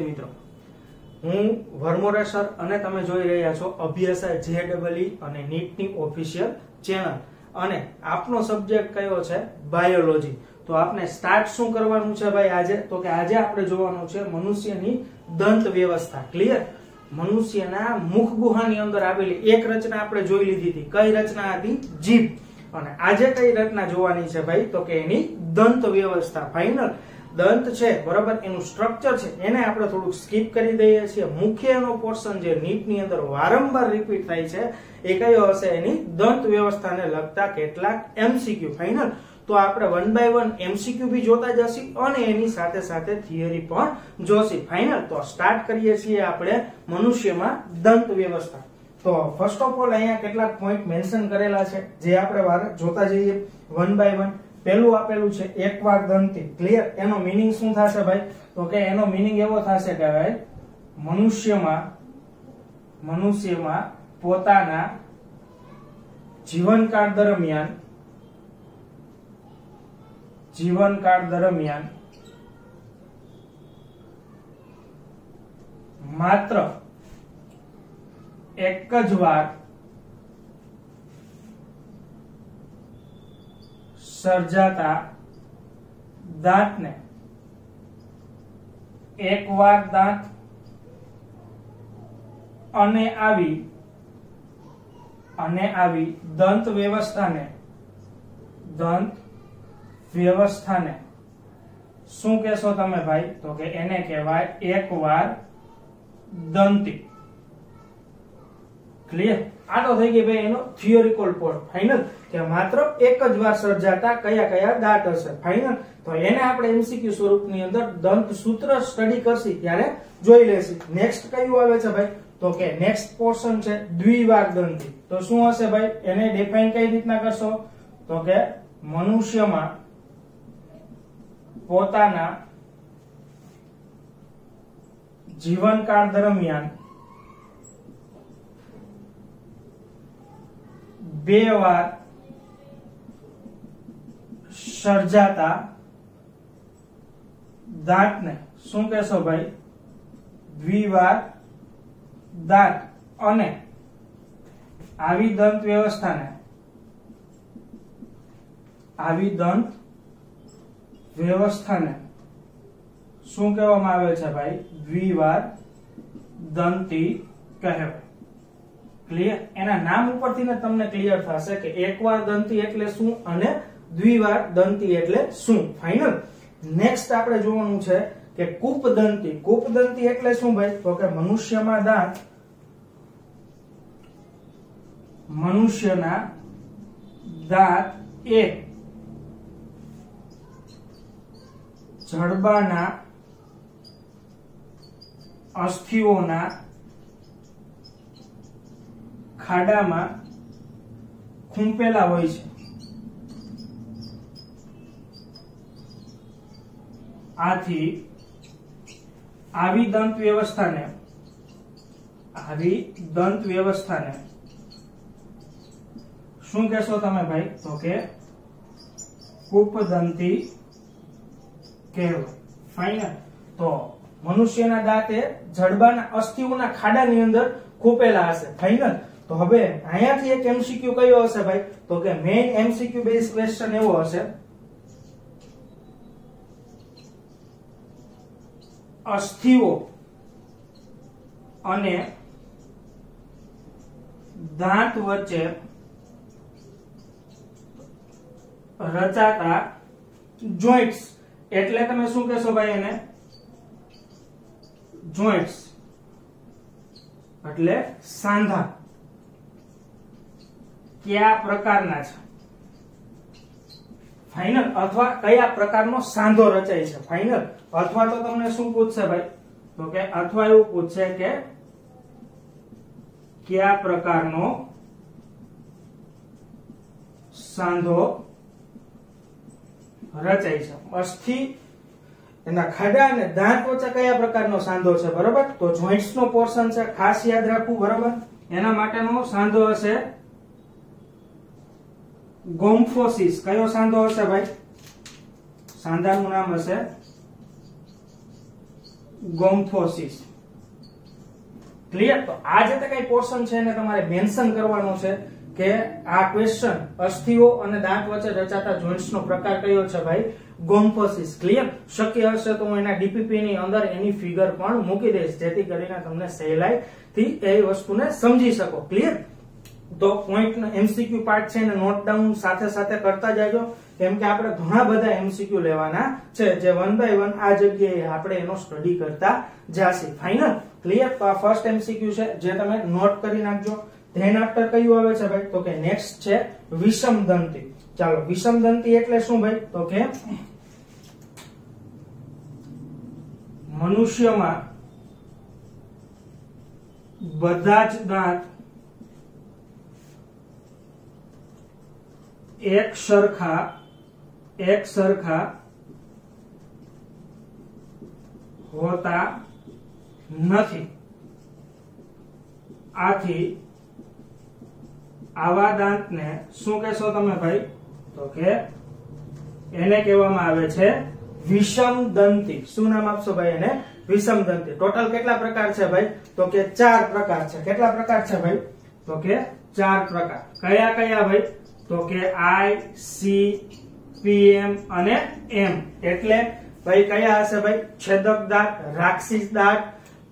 મિત્રો, હું વરમોરા સર અને તમે જોઈ રહ્યા છો અભ્યાસા JEE અને નીટની ઓફિશિયલ ચેનલ અને આપનો સબ્જેક્ટ કયો છે બાયોલોજી। તો આપણે સ્ટાર્ટ શું કરવાનું છે ભાઈ આજે? તો કે આજે આપણે જોવાનું છે મનુષ્યની દંત વ્યવસ્થા। ક્લિયર? મનુષ્યના મુખ ગુહાની અંદર આવેલી એક રચના આપણે જોઈ લીધી હતી। કઈ રચના હતી? જીભ। અને આજે કઈ રચના જોવાની છે ભાઈ? તો કે એની દંત વ્યવસ્થા। ફાઇનલ દંત છે બરાબર, એનું સ્ટ્રક્ચર છે એને આપણે થોડુંક સ્કીપ કરી દઈએ છીએ। મુખ્યનો પોર્શન જે નીટની અંદર વારંવાર રિપીટ થાય છે એ કયો હશે? એની દંત વ્યવસ્થાને લગતા કેટલાક MCQ। ફાઇનલ તો આપણે 1 by 1 MCQ બી જોતા જશી અને એની સાથે સાથે થિયરી પણ જોશી। ફાઇનલ તો સ્ટાર્ટ કરીએ છીએ આપણે મનુષ્યમાં દંત વ્યવસ્થા। તો ફર્સ્ટ ઓફ ઓલ અહીંયા કેટલાક પોઈન્ટ મેન્શન કરેલા છે જે આપણે જોતા જઈએ 1 by 1। પહેલું આપેલું છે એકવાર દંતી। ક્લિયર? એનો મીનિંગ શું થશે ભાઈ? તો કે એનો મીનિંગ એવો થશે કે ભાઈ મનુષ્યમાં પોતાના જીવનકાળ દરમિયાન માત્ર એક જ વાર સર્જાતા દાંતને એકવાર દાંત અને આવી દંત વ્યવસ્થાને શું કહેશો તમે ભાઈ? તો કે એને કહેવાય એકવાર દંતી। ક્લિયર? આ તો થઈ ગઈ ભાઈ એનો થિયોરિકલ પોર્ટ। ફાઇનલ કે માત્ર એક જ વાર સર્જાતા કયા કયા દાંત હશે। ફાઇનલ તો એને આપણે MCQ સ્વરૂપની અંદર દંત સૂત્ર સ્ટડી કરશી ત્યારે જોઈ લેશી। નેક્સ્ટ કયું આવે છે ભાઈ? તો કે નેક્સ્ટ પોર્શન છે દ્વિવાર દંતી। તો શું હશે ભાઈ? એને ડિફાઇન કઈ રીતના કરશો? તો કે મનુષ્યમાં પોતાના જીવનકાળ દરમિયાન 2 વાર સર્જાતા દાંતને શું કહેશો ભાઈ? દ્વિવાર દાંત અને આવી દંત વ્યવસ્થાને શું કહેવામાં આવે છે ભાઈ? દ્વિવાર દંતી કહેવાય। ક્લિયર? એના નામ ઉપરથી ને તમને ક્લિયર થશે કે એકવાર દંતી એટલે શું અને દ્વિવાર દંતી એટલે શું। ફાઇનલ નેક્સ્ટ આપણે જોવાનું છે કે કૂપદંતી। કૂપદંતી એટલે શું ભાઈ? તો કે મનુષ્યના દાંત એ જડબાના અસ્થિઓના ખાડામાં ખૂંપેલા હોય છે। આથી આવી દંત વ્યવસ્થાને શું કહેશો તમે ભાઈ? તો કે કૂપદંતી કહેવાય। ફાઇનલ તો મનુષ્યના દાંત એ જડબાના અસ્થિઓના ખાડાની અંદર ખૂંપેલા હશે। ફાઇનલ તો હવે અહીંયાથી એક MCQ કયો હશે ભાઈ? તો કે મેઇન MCQ બેઝ ક્વેશ્ચન એવો હશે, અસ્થિઓ અને દાંત વચ્ચે રચાતા જોઈન્ટ્સ એટલે તમે શું કહેશો ભાઈ? એને જોઈન્ટ્સ એટલે સાંધા કયા પ્રકારના છે? ફાઇનલ અથવા કયા પ્રકારનો સાંધો રચાય છે? ફાઇનલ અથવા તો તમને શું પૂછશે ભાઈ? તો કે અથવા એવું પૂછશે કે કયા પ્રકારનો સાંધો રચાય છે? અસ્થિ એના ખાડા અને દાંત વચ્ચે કયા પ્રકારનો સાંધો છે? બરાબર, તો જોઈન્ટ્સ નો પોર્શન છે, ખાસ યાદ રાખવું। બરાબર, એના માટેનો સાંધો હશે ગોમ્ફોસિસ। કયો સાંધો હશે ભાઈ? સાંધાનું નામ હશે ગોમ્ફોસિસ. ક્લિયર? તો આ જે કઈ પોર્શન છે એને તમારે મેન્શન કરવાનો છે કે આ ક્વેશ્ચન અસ્થિઓ અને દાંત વચ્ચે રચાતા જોઇન્ટ્સ નો પ્રકાર કયો છે ભાઈ? ગોમ્ફોસિસ. ક્લિયર? શક્ય હશે તો હું એના ડીપીપી ની અંદર એની ફિગર પણ મૂકી દઈશ જેથી કરીને તમને સહેલાઈથી એ વસ્તુને સમજી શકો. ક્લિયર? તો પોઈન્ટ એમસીક્યુ પાર્ટ છે એને નોટ ડાઉન સાથે સાથે કરતા જાજો કેમ કે આપણે ઘણા બધા એમસીક્યુ લેવાના છે જે વન બાય વન આ જગ્યાએ આપણે એનો સ્ટડી કરતા જાશી. ફાઇનલ? ક્લિયર? તો આ ફર્સ્ટ એમસીક્યુ છે જે તમે નોટ કરી નાખજો. ધેન આફ્ટર કયું આવે છે ભાઈ? તો કે નેક્સ્ટ છે વિષમદંતી. ચાલો, વિષમદંતી એટલે શું ભાઈ? તો કે મનુષ્યમાં બધા જ દાંત એક સરખા હોતા નથી. આથી આવા દાંતને શું કહેશો તમે ભાઈ? તો કે એને કહેવામાં આવે છે વિષમદંતી. શું નામ આપશો ભાઈ એને? વિષમદંતી. ટોટલ કેટલા પ્રકાર છે ભાઈ? તો કે 4 પ્રકાર છે. કેટલા પ્રકાર છે ભાઈ? તો કે 4 પ્રકાર. કયા કયા ભાઈ? તો કે આઈ, સી, પીએમ અને એમ. એટલે ભાઈ કયા હશે ભાઈ? છેદક દાંત, રાક્ષસ દાંત,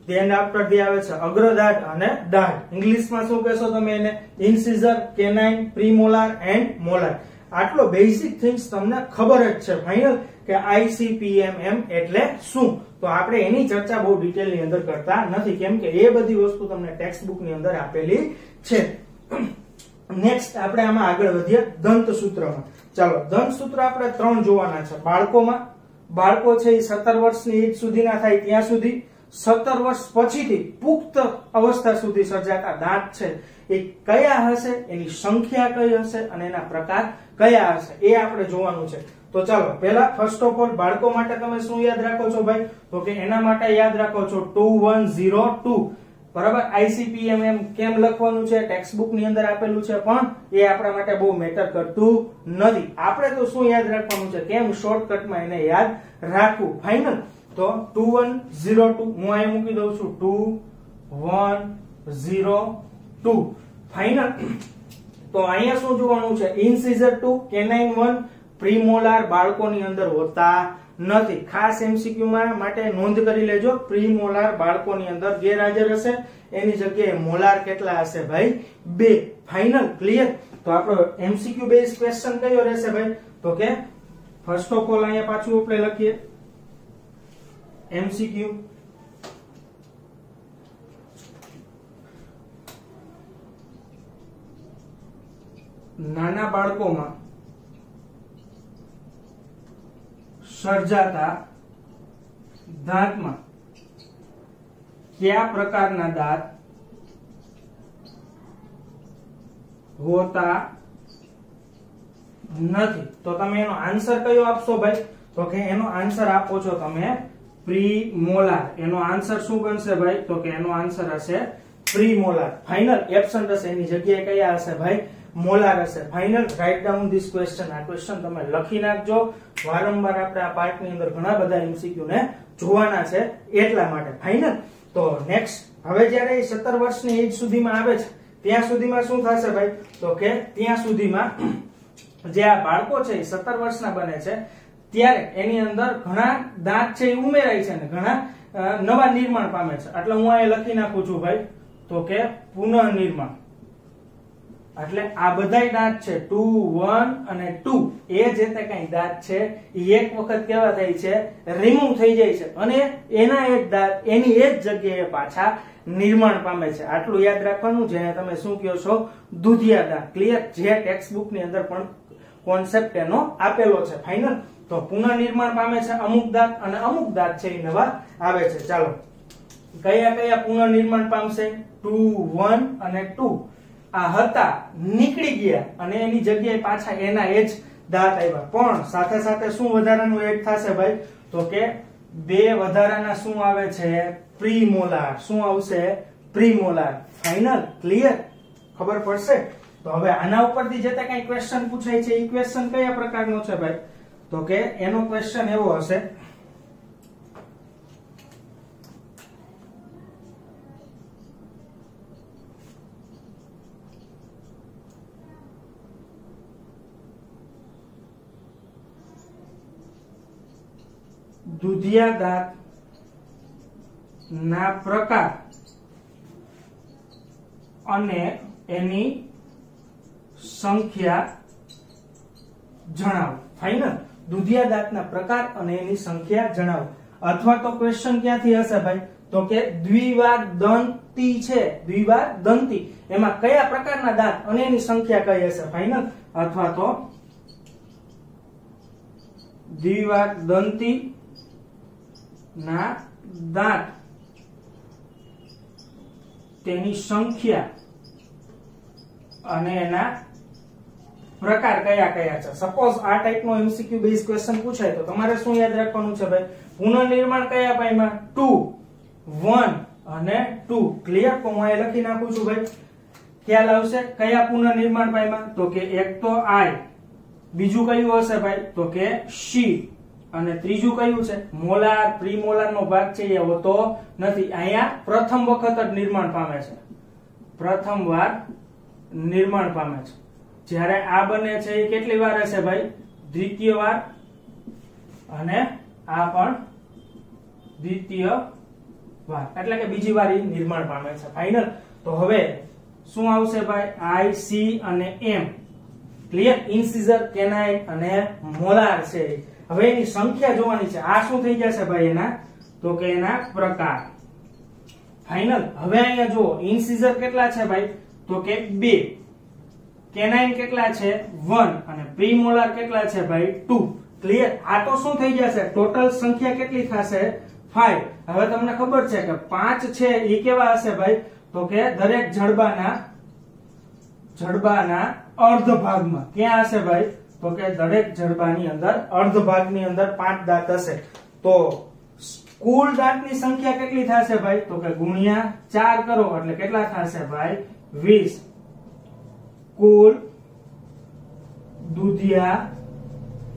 ધેન આફ્ટર થી આવે છે અગ્રદાંત અને દાંત. ઇંગ્લિશમાં શું કહેશો તમે એને? ઇન્સિઝર, કેનાઇન, પ્રીમોલાર એન્ડ મોલાર. આટલો બેઝિક થિંગ્સ તમને ખબર જ છે ફાઇનલ કે આઈસીપીએમએમ એટલે શું. તો આપણે એની ચર્ચા બહુ ડિટેલ ની અંદર કરતા નથી કેમ કે એ બધી વસ્તુ તમને ટેક્સ્ટ બુક ની અંદર આપેલી છે. નેક્સ્ટ આપણે આમાં આગળ વધીએ દંતસૂત્રમાં. ચાલો, દંતસૂત્ર આપણે 3 જોવાના છે. બાળકો છે એ 17 વર્ષની એજ સુધીના થાય ત્યાં સુધી, 17 વર્ષ પછીથી પુખ્ત અવસ્થા સુધી સર્જાતા દાંત છે એ કયા હશે, એની સંખ્યા કઈ હશે અને એના પ્રકાર કયા હશે એ આપણે જોવાનું છે. તો ચાલો, પહેલા ફર્સ્ટ ઓફ ઓલ બાળકો માટે તમે શું યાદ રાખો છો ભાઈ? તો કે એના માટે યાદ રાખો છો 2102. બરાબર? આઈસીપીએમએમ કેમ લખવાનું છે ટેક્સ્ટ બુક ની અંદર આપેલું છે પણ એ આપણા માટે બહુ મેટર કરતું નથી. આપણે તો શું યાદ રાખવાનું છે, કેમ શોર્ટકટમાં એને યાદ રાખવું. ફાઇનલ? તો 2102 હું અહીં મૂકી દઉં છું 2102. ફાઇનલ? તો અહીંયા શું જોવાનું છે? ઇન્સિઝર 2, કેનાઇન 1, પ્રીમોલાર બાળકોની અંદર હોતા નથી. ખાસ એમસીક્યુ માટે નોંધ કરી લેજો, પ્રીમોલાર બાળકોની અંદર ગેરહાજર હશે. એની જગ્યાએ મોલાર કેટલા હશે ભાઈ? 2. ફાઇનલ? ક્લિયર? તો આપણો એમસીક્યુ બેઝ ક્વેશ્ચન કયો રહેશે ભાઈ? તો કે ફર્સ્ટ ઓફ ઓલ અહીંયા પાછું આપણે લખીએ એમસીક્યુ. નાના બાળકોમાં સર્જાતા દાંતમાં કયા પ્રકારના દાંત હોતા નથી? તો તમે એનો આન્સર કયો આપશો ભાઈ? તો કે એનો આન્સર આપો છો તમે પ્રીમોલાર. એનો આન્સર શું બનશે ભાઈ? તો કે એનો આન્સર હશે પ્રીમોલાર. ફાઇનલ? એબ્સન્ટ હશે એની જગ્યાએ કયા હશે ભાઈ? મોલાર હશે. Final? Write down this question. આ ક્વેશ્ચન તમે લખી નાખજો. વારંવાર આપણે આ પાર્ટ ની અંદર ઘણા બધા એમસીક્યુ ને જોવાના છે એટલા માટે. ફાઇનલ? તો નેક્સ્ટ, હવે જ્યારે 17 વર્ષની એજ સુધીમાં આવે છે ત્યાં સુધીમાં શું થશે ભાઈ? તો કે ત્યાં સુધીમાં જે આ બાળકો છે એ 17 વર્ષના બને છે ત્યારે એની અંદર ઘણા દાંત છે એ ઉમેરાય છે અને ઘણા નવા નિર્માણ પામે છે. એટલે હું અહીંયા લખી નાખું છું ભાઈ તો કે પુનઃનિર્માણ. એટલે આ બધાય દાંત છે 2, 1 અને 2 એ જે તે કઈ દાંત છે એ એક વખત કેવા થાય છે? રિમૂવ થઈ જાય છે અને એના એક દાંત એની એ જ જગ્યાએ પાછા નિર્માણ પામે છે. આટલું યાદ રાખવાનું, જેને તમે શું કહો છો? દૂધિયા દાંત. ક્લિયર? જે ટેક્સ્ટ બુક ની અંદર પણ કોન્સેપ્ટ એનો આપેલો છે. ફાઇનલ? તો પુનઃનિર્માણ પામે છે અમુક દાંત અને અમુક દાંત છે એ નવા આવે છે. ચાલો, કયા કયા પુનઃનિર્માણ પામશે? 2, 1 અને 2 આ હતા નીકળી ગયા અને એની જગ્યાએ પાછા એના એ જ દાંત આવ્યા. પણ સાથે સાથે શું વધારાનું એડ થશે ભાઈ? તો કે 2 વધારાના શું આવે છે? પ્રીમોલાર. શું આવશે? પ્રીમોલાર. ફાઇનલ? ક્લિયર? ખબર પડશે? તો હવે આના ઉપરથી જે કઈ ક્વેશ્ચન પૂછાય છે એ ક્વેશ્ચન કયા પ્રકારનો છે ભાઈ? તો કે એનો ક્વેશ્ચન એવો હશે દુધિયા દાંત ના પ્રકાર અને એની સંખ્યા જણાવો. ફાઇનલ. દુધિયા દાંતના પ્રકાર અને એની સંખ્યા જણાવો. અથવા તો ક્વેશ્ચન ક્યાંથી હશે ભાઈ? તો કે દ્વિવાર દંતી છે, દ્વિવાર દંતી, એમાં કયા પ્રકારના દાંત અને એની સંખ્યા કઈ હશે? ફાઇનલ. અથવા તો દ્વિવાર દંતી ના દાંત તેની સંખ્યા અને એના પ્રકાર કયા કયા છે. સપોઝ આ ટાઈપનો એમસીક્યુ બેઝ ક્વેશ્ચન પૂછાય તો તમારે શું યાદ રાખવાનું છે ભાઈ? પુનઃનિર્માણ કયા પાયમાં? 2, 1 અને 2. ક્લિયર? તો હું અહીં લખી નાખું છું ભાઈ. ખ્યાલ આવશે કયા પુનઃનિર્માણ પાયમાં? તો કે એક તો I, બીજું કયું હશે ભાઈ? તો કે C, અને ત્રીજું કયું છે? મોલાર. પ્રીમોલાર નો ભાગ છે એ હોતો નથી. અહીંયા પ્રથમ વખત જ નિર્માણ પામે છે, પ્રથમ વાર નિર્માણ પામે છે. જ્યારે આ બને છે એ કેટલી વાર હશે ભાઈ? દ્વિતીય વાર, અને આ પણ દ્વિતીય વાર, એટલે કે બીજી વાર નિર્માણ પામે છે. ફાઇનલ. તો હવે શું આવશે ભાઈ? I, C અને M. ક્લિયર? ઇન્સિઝર, કેનાઇન અને મોલાર છે. હવે એની સંખ્યા જોવાની છે. આ શું થઈ જશે ભાઈ એના? તો કે એના પ્રકાર. ફાઇનલ. હવે અહીંયા જુઓ, ઇન્સિઝર કેટલા છે ભાઈ? તો કે 2, કેનાઇન કેટલા છે? 1, અને પ્રીમોલાર કેટલા છે ભાઈ? 2. ક્લિયર? આ તો શું થઈ જશે? ટોટલ સંખ્યા કેટલી થશે? 5. હવે તમને ખબર છે કે 5 છે એ કેવા હશે ભાઈ? તો કે દરેક જડબાના અર્ધ ભાગમાં. ક્યાં હશે ભાઈ? તો કે દરેક જડબાની અંદર અર્ધ ભાગની અંદર 5 દાંત હશે. તો કુલ દાંતની સંખ્યા કેટલી થશે ભાઈ? તો કે ગુણ્યા 4 કરો એટલે કેટલા થશે ભાઈ? 20. કુલ દુધિયા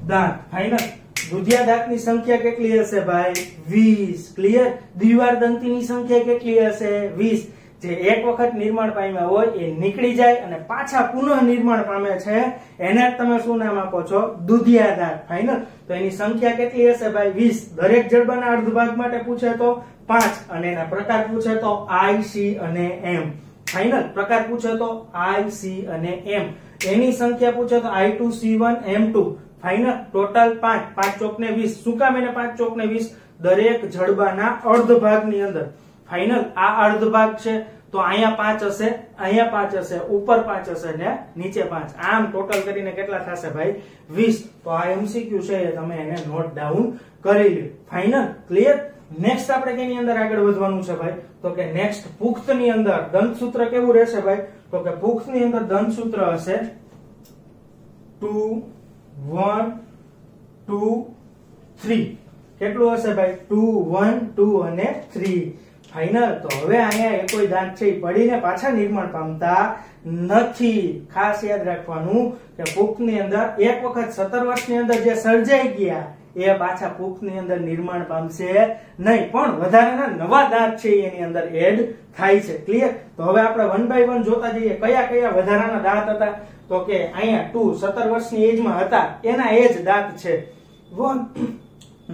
દાંત. ફાઇનલ. દુધિયા દાંતની સંખ્યા કેટલી હશે ભાઈ? 20. ક્લિયર? દ્વિવાર દંતીની સંખ્યા કેટલી હશે? 20. જે એક વખત નિર્માણ પામ્યા હોય એ નીકળી જાય અને પાછા પુનઃ નિર્માણ પામે છે એને જ તમે શું નામ આપો છો? દુધિયા દાંત. ફાઇનલ. તો એની સંખ્યા કેટલી હશે ભાઈ? 20. દરેક જડબાના અર્ધ ભાગ માટે પૂછે તો 5, અને એના પ્રકાર પૂછે તો I, C અને M. ફાઇનલ. પ્રકાર પૂછે તો I, C અને M. એની સંખ્યા પૂછે તો I2, C1, M2. Final. Total 5. 5 ચોક ને 20. શું કામ એને 5 ચોક ને 20? દરેક જડબાના અર્ધ ભાગની અંદર. ફાઇનલ. આ અર્ધ ભાગ છે તો અહીંયા 5 હશે, અહીંયા 5 હશે, ઉપર 5 હશે ને નીચે 5. આમ ટોટલ કરીને કેટલા થશે ભાઈ? 20. તો આ એમસીક્યુ છે એ તમે એને નોટ ડાઉન કરી લો. ફાઇનલ. ક્લિયર? નેક્સ્ટ આપણે કેની અંદર આગળ વધવાનું છે ભાઈ? તો કે નેક્સ્ટ પુખ્તની અંદર દંતસૂત્ર કેવું રહેશે ભાઈ? તો કે પુખ્તની અંદર દંતસૂત્ર હશે 2, 1, 2, 3. કેટલું હશે ભાઈ? 2, 1, 2 અને 3. ફાઇનલ. તો હવે અહીંયા કોઈ દાંત છે પડીને પાછા નિર્માણ પામતા નથી. ખાસ યાદ રાખવાનું કે પુખ્તની અંદર એક વખત 17 વર્ષની અંદર જે સર્જાઈ ગયા એ પાછા પુખ્તની અંદર નિર્માણ પામશે નહીં, પણ વધારાના નવા દાંત છે એની અંદર એડ થાય છે. ક્લિયર? તો હવે આપણે 1 by 1 જોતા જઈએ કયા કયા વધારાના દાંત હતા. તો કે અહીંયા 2 17 વર્ષની એજમાં હતા એના એ જ દાંત છે. 1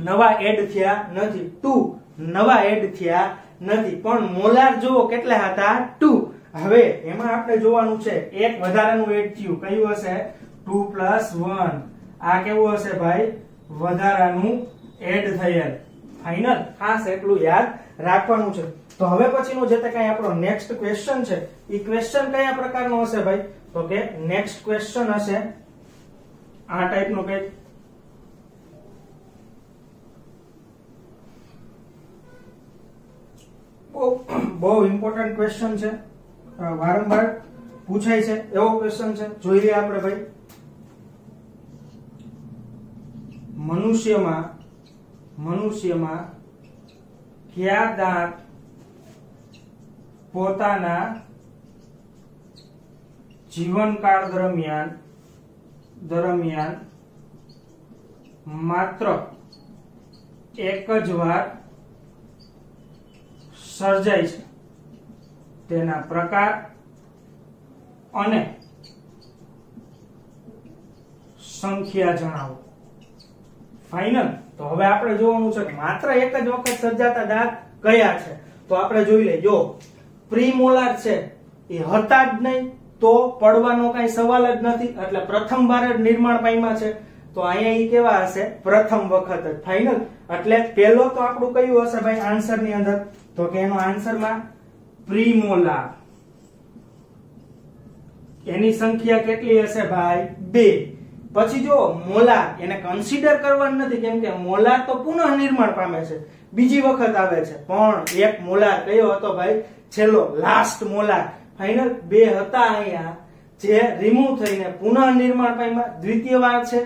નવા એડ થયા નથી, 2 નવા એડ થયા નથી, પણ મોલાર જુઓ કેટલા હતા? 2. હવે એમાં આપણે જોવાનું છે એક વધારાનું એડ થયું. કયું હશે? 2 + 1. આ કેવું હશે ભાઈ? વધારાનું એડ થયેલ. ફાઇનલ. ખાસ એટલું યાદ રાખવાનું છે. તો હવે પછીનો જે કઈ આપણો નેક્સ્ટ ક્વેશ્ચન છે એ ક્વેશ્ચન કયા પ્રકારનો હશે ભાઈ? તો કે નેક્સ્ટ ક્વેશ્ચન હશે આ ટાઈપનો કઈ બહુ ઇમ્પોર્ટન્ટ ક્વેશ્ચન છે, વારંવાર પૂછાય છે એવો ક્વેશ્ચન છે. જોઈ લઈએ આપણે ભાઈ. મનુષ્યમાં કયા દાંત પોતાના જીવનકાળ દરમિયાન માત્ર એક જ વાર સર્જાય છે? તેના પ્રકાર અને સંખ્યા જણાવો. ફાઇનલ. તો હવે આપણે જોવાનું છે કે માત્ર એક જ વખત સર્જાતા દાંત કયા છે. તો આપણે જોઈ લઈએ. જો પ્રીમોલાર છે એ હતા જ નહીં તો પડવાનો કઈ સવાલ જ નથી, એટલે પ્રથમ વાર જ નિર્માણ પામ્યા છે. તો અહીંયા ઈ કેવા હશે? પ્રથમ વખત જ. ફાઇનલ. એટલે પહેલો તો આપણું કયું હશે ભાઈ આન્સર ની અંદર? તો કે એનો આન્સરમાં પ્રીમોલાર. એની સંખ્યા કેટલી હશે ભાઈ? 2. પછી જો મોલાર, એને કન્સિડર કરવાનું નથી કેમ કે મોલાર તો પુનઃ નિર્માણ પામે છે, બીજી વખત આવે છે. પણ એક મોલાર કયો હતો ભાઈ? છેલ્લો, લાસ્ટ મોલાર. ફાઇનલ. 2 હતા અહીંયા જે રિમૂવ થઈને પુનઃ નિર્માણ પામ્યા, દ્વિતીય વાર છે.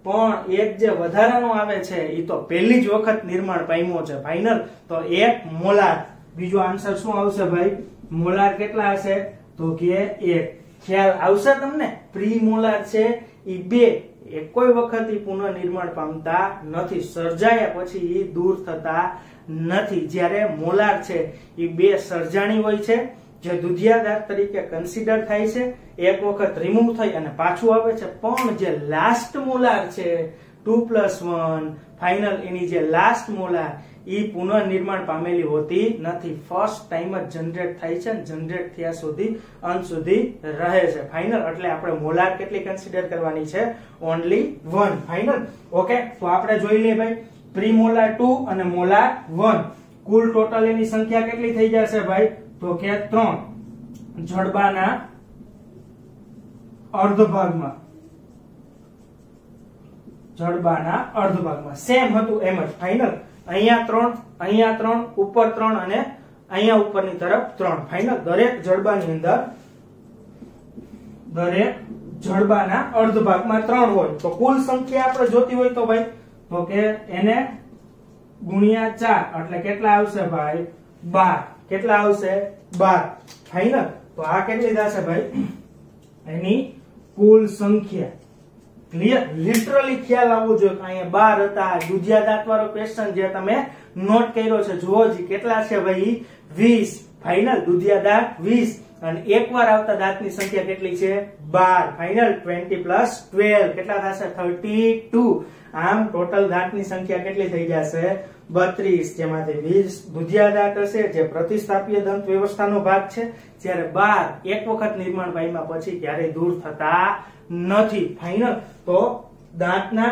પણ એક જે વધારાનો આવે છે એ તો પહેલી જ વખત નિર્માણ પામ્યો છે. ફાઇનલ. તો એક મોલાર. બીજો આન્સર શું આવશે ભાઈ? મોલાર કેટલા હશે? તો કે 1. ખ્યાલ આવશે તમને? પ્રીમોલાર છે એ 2, એક કોઈ વખત પુનઃ નિર્માણ પામતા નથી, સર્જાયા પછી એ દૂર થતા નથી. જ્યારે મોલાર છે એ 2 સર્જાણી હોય છે, જે દુધિયા દાંત તરીકે કન્સિડર થાય છે, એક વખત રિમૂવ થઈ અને પાછું આવે છે. પણ જે લાસ્ટ મોલાર છે 2+1 ફાઇનલ, એની જે લાસ્ટ મોલાર ઈ પુનઃ નિર્માણ પામેલી હોતી નથી, ફર્સ્ટ ટાઈમ જ જનરેટ થાય છે, જનરેટ થયા સુધી અંત સુધી રહે છે. ફાઇનલ. એટલે આપણે મોલાર કેટલી કન્સિડર કરવાની છે? ઓન્લી 1. ફાઇનલ. ઓકે. તો આપણે જોઈ લઈએ ભાઈ પ્રીમોલાર 2 અને મોલાર 1. કુલ ટોટલ એની સંખ્યા કેટલી થઈ જશે ભાઈ? તો કે 3. જડબાના અર્ધભાગમાં, જડબાના અર્ધભાગમાં સેમ હતું એમ જ. ફાઇનલ. અહીંયા 3, અહીંયા 3, ઉપર 3 અને અહીંયા ઉપરની તરફ 3. ફાઇનલ. દરેક જડબાની અંદર, દરેક જડબાના અર્ધભાગમાં 3 હોય. તો કુલ સંખ્યા આપણે જોતી હોય તો ભાઈ તો કે એને ગુણ્યા 4 એટલે કેટલા આવશે ભાઈ? 12. કેટલા આવશે? 12. ફાઇનલ. તો આ કેટલી થશે ભાઈ? એની કુલ સંખ્યા. ક્લિયર? લિટરલી ખ્યાલ આવવો જોઈએ. અહીંયા 12 હતા. દુધિયા દાંત વાળો ક્વેશ્ચન જે તમે નોટ કર્યો છે, જુઓ જી કેટલા છે ભાઈ? 20. ફાઇનલ. દુધિયા દાંત 20 અને એકવાર આવતા દાંતની સંખ્યા કેટલી છે? 12. ફાઇનલ. 20 + 12 કેટલા થશે? 32. આમ ટોટલ દાંતની સંખ્યા કેટલી થઈ જશે? 32. જેમાંથી 20 દુધિયા દાંત હશે જે પ્રતિસ્થાપીય દંત વ્યવસ્થાનો ભાગ છે, જ્યારે 12 એક વખત નિર્માણ પામ્યા પછી ક્યારેય દૂર થતા નથી. ફાઇનલ. તો દાંતના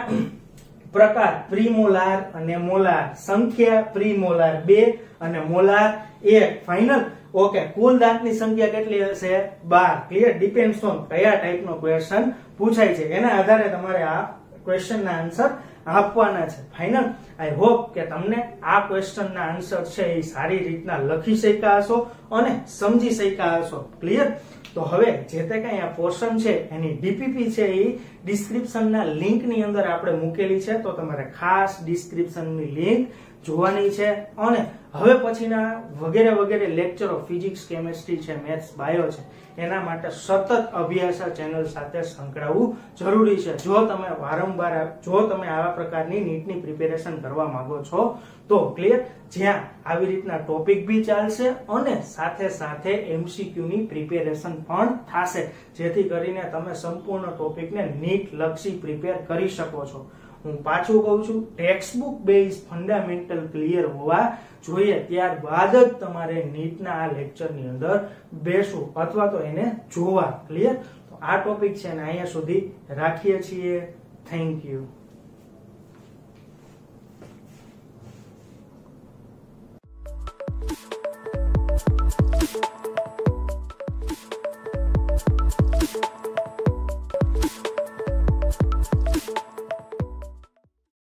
પ્રકાર પ્રીમોલાર અને મોલાર, સંખ્યા પ્રીમોલાર 2 અને મોલાર 1. ફાઇનલ. ઓકે. કુલ દાંતની સંખ્યા કેટલી હશે? 12. ક્લિયર? ડિપેન્ડ્સ ઓન કયા ટાઈપનો ક્વેશ્ચન પૂછાય છે એના આધારે તમારે આ ક્વેશ્ચનના આન્સર આપવાના છે. ફાઇનલ. આઈ હોપ કે તમને આ ક્વેશ્ચનના આન્સર છે એ સારી રીતના લખી શક્યા હશો અને સમજી શક્યા હશો. ક્લિયર? તો હવે જે તે કઈ આ પોર્શન છે એની ડીપીપી છે એ ડિસ્ક્રિપ્શનના લિંકની અંદર આપણે મૂકેલી છે, તો તમારે ખાસ ડિસ્ક્રિપ્શનની લિંક જોવાની છે. અને હવે પછીના વગેરે વગેરે લેક્ચરો ફિઝિક્સ, કેમેસ્ટ્રી છે, મેથ્સ, બાયો છે, એના માટે સતત અભ્યાસ ચેનલ સાથે સંકળાવવું જરૂરી છે. જો તમે વારંવાર આવા પ્રકારની નીટની પ્રિપેરેશન કરવા માંગો છો તો ક્લિયર, જ્યાં આવી રીતના ટોપિક બી ચાલશે અને સાથે સાથે એમસીક્યુ ની પ્રિપેરેશન પણ થશે, જેથી કરીને તમે સંપૂર્ણ ટોપિકને નીટ લક્ષી પ્રિપેર કરી શકો છો. હું પાછું કહું છું, ટેક્સ્ટબુક બેઝ ફંડામેન્ટલ ક્લિયર હોવા જોઈએ, ત્યારબાદ જ તમારે નીટના આ લેક્ચરની અંદર બેસવું અથવા તો એને જોવા. ક્લિયર? તો આ ટોપિક છે ને અહીંયા સુધી રાખીએ છીએ. Thank you.